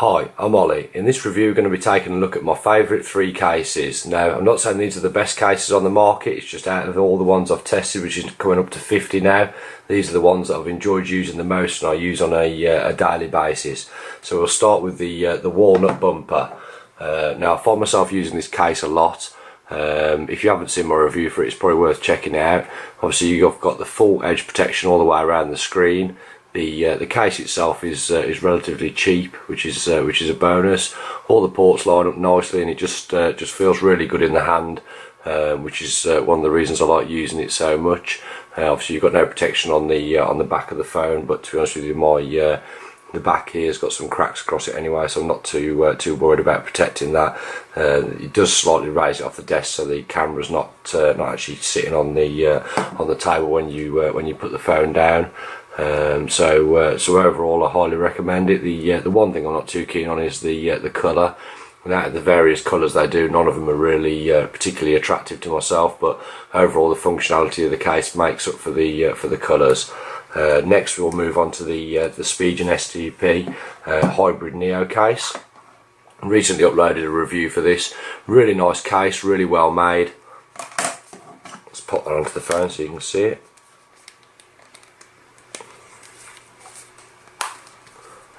Hi, I'm Ollie. In this review we're going to be taking a look at my favourite 3 cases. Now, I'm not saying these are the best cases on the market, it's just out of all the ones I've tested, which is coming up to 50 now, these are the ones that I've enjoyed using the most and I use on a daily basis. So we'll start with the walnut bumper. Now, I find myself using this case a lot. If you haven't seen my review for it, it's probably worth checking out. Obviously you've got the full edge protection all the way around the screen. The case itself is relatively cheap, which is a bonus. All the ports line up nicely, and it just feels really good in the hand, which is one of the reasons I like using it so much. Obviously, you've got no protection on the back of the phone, but to be honest with you, the back here has got some cracks across it anyway, so I'm not too worried about protecting that. It does slightly raise it off the desk, so the camera's not actually sitting on the table when you put the phone down. So overall, I highly recommend it. The one thing I'm not too keen on is the colour. And out of the various colours they do, none of them are really particularly attractive to myself. But overall, the functionality of the case makes up for the colours. Next, we'll move on to the Spigen STP Hybrid Neo case. I recently uploaded a review for this. Really nice case, really well made. Let's pop that onto the phone so you can see it.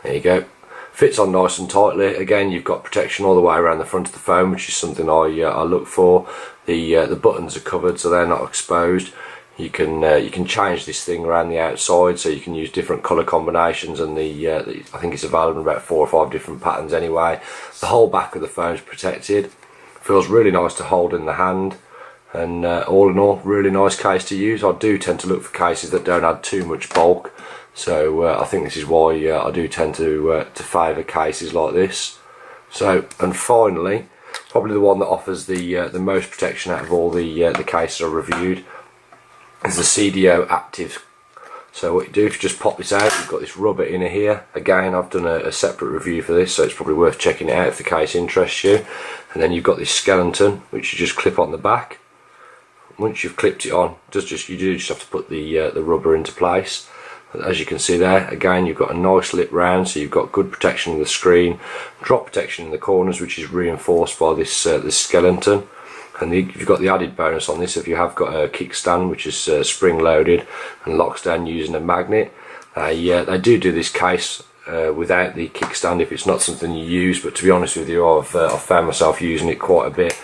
There you go. Fits on nice and tightly. Again, you've got protection all the way around the front of the phone, which is something I look for. The buttons are covered, so they're not exposed. You can change this thing around the outside, so you can use different colour combinations, and I think it's available in about 4 or 5 different patterns anyway. The whole back of the phone is protected. Feels really nice to hold in the hand, and all in all, really nice case to use. I do tend to look for cases that don't add too much bulk. So I think this is why I do tend to favour cases like this. So, and finally, probably the one that offers the most protection out of all the cases I reviewed is the CDO Active. So what you do, if you just pop this out, you've got this rubber inner here. Again, I've done a separate review for this, so it's probably worth checking it out if the case interests you. And then you've got this skeleton, which you just clip on the back. Once you've clipped it on, you do just have to put the rubber into place. As you can see there, again, you've got a nice lip round, so you've got good protection of the screen, drop protection in the corners, which is reinforced by this skeleton. And you've got the added bonus on this if you have got a kickstand, which is spring loaded and locks down using a magnet. They do this case without the kickstand if it's not something you use, but to be honest with you, I've found myself using it quite a bit.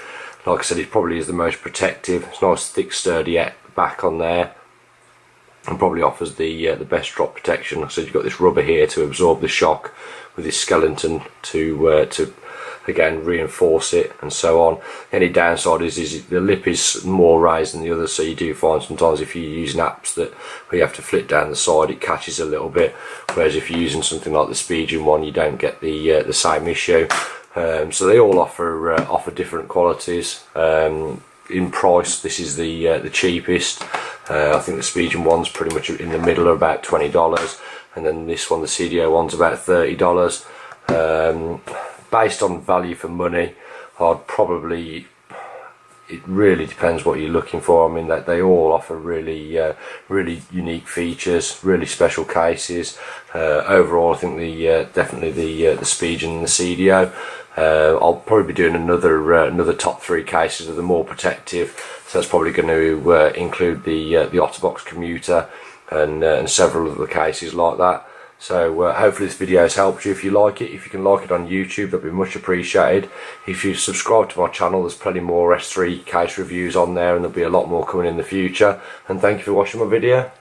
Like I said, it probably is the most protective. It's nice, thick, sturdy back on there, and probably offers the best drop protection. So you've got this rubber here to absorb the shock, with this skeleton to again reinforce it, and so on. Any downside is the lip is more raised than the other, so you do find sometimes if you're using apps that where you have to flip down the side, it catches a little bit. Whereas if you're using something like the Spigen one, you don't get the same issue. So they all offer different qualities. In price, this is the cheapest. I think the Spigen one's pretty much in the middle, of about $20, and then this one, the CDO one's about $30. Based on value for money, I'd probably, it really depends what you're looking for. I mean, that they all offer really unique features, really special cases. Overall, I think definitely the Spigen and the CDO. I'll probably be doing another top 3 cases of the more protective, so that's probably going to include the OtterBox Commuter and several other cases like that. So hopefully this video has helped you. If you like it, if you can like it on YouTube, that'd be much appreciated. If you subscribe to my channel, there's plenty more S3 case reviews on there, and there'll be a lot more coming in the future. And thank you for watching my video.